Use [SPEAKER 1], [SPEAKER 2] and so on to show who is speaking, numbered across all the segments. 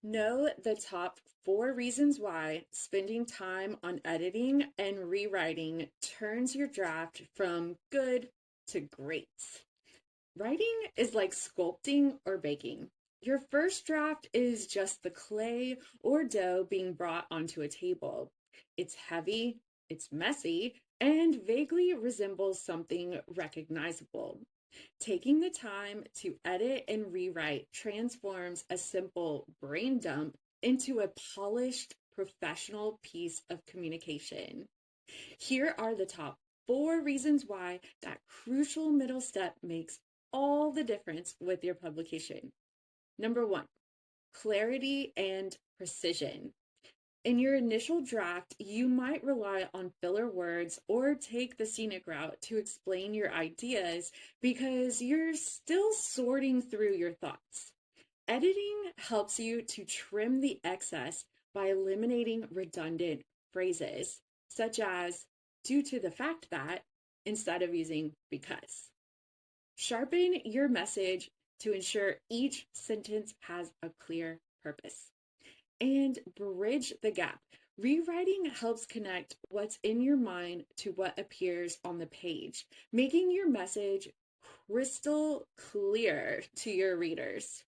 [SPEAKER 1] Know the top 4 reasons why spending time on editing and rewriting turns your draft from good to great. Writing is like sculpting or baking. Your first draft is just the clay or dough being brought onto a table. It's heavy, it's messy, and vaguely resembles something recognizable. Taking the time to edit and rewrite transforms a simple brain dump into a polished, professional piece of communication. Here are the top 4 reasons why that crucial middle step makes all the difference with your publication. Number 1, clarity and precision. In your initial draft, you might rely on filler words or take the scenic route to explain your ideas because you're still sorting through your thoughts. Editing helps you to trim the excess by eliminating redundant phrases, such as due to the fact that instead of using because. Sharpen your message to ensure each sentence has a clear purpose. And bridge the gap. Rewriting helps connect what's in your mind to what appears on the page, making your message crystal clear to your readers.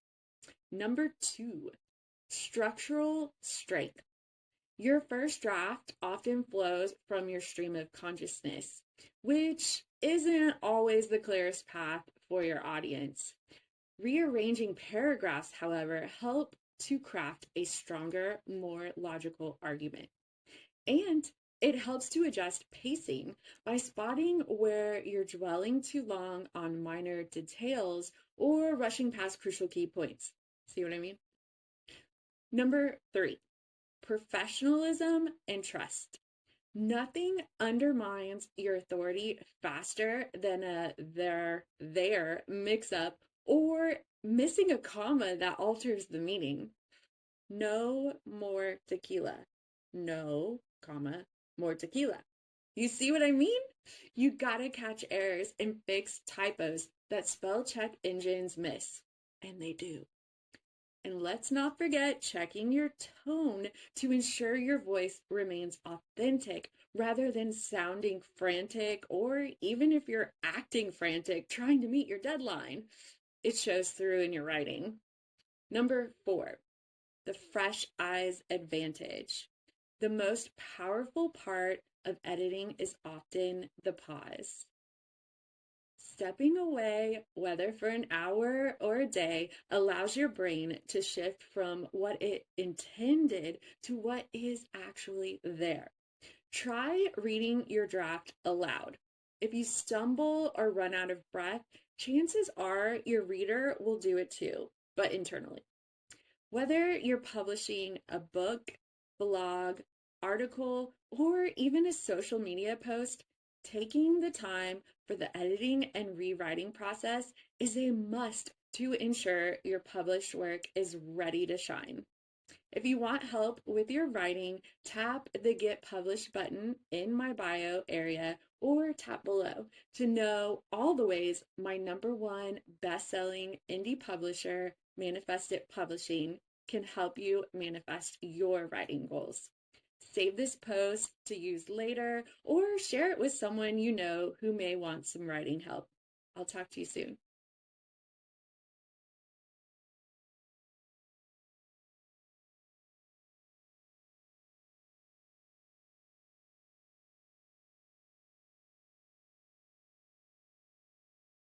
[SPEAKER 1] Number 2, structural strength. Your first draft often flows from your stream of consciousness, which isn't always the clearest path for your audience. Rearranging paragraphs, however, help to craft a stronger, more logical argument. And it helps to adjust pacing by spotting where you're dwelling too long on minor details or rushing past crucial key points. See what I mean? Number 3, professionalism and trust. Nothing undermines your authority faster than a there mix up or missing a comma that alters the meaning. No more tequila. No, comma, more tequila. You see what I mean? You gotta catch errors and fix typos that spell check engines miss. And they do. And let's not forget checking your tone to ensure your voice remains authentic rather than sounding frantic, or even if you're acting frantic trying to meet your deadline, it shows through in your writing. Number 4, the fresh eyes advantage. The most powerful part of editing is often the pause. Stepping away, whether for an hour or a day, allows your brain to shift from what it intended to what is actually there. Try reading your draft aloud. If you stumble or run out of breath, chances are your reader will do it too, but internally. Whether you're publishing a book, blog, article, or even a social media post, taking the time for the editing and rewriting process is a must to ensure your published work is ready to shine. If you want help with your writing, tap the Get Published button in my bio area or tap below to know all the ways my #1 best-selling indie publisher, Manifest It Publishing, can help you manifest your writing goals. Save this post to use later or share it with someone you know who may want some writing help. I'll talk to you soon.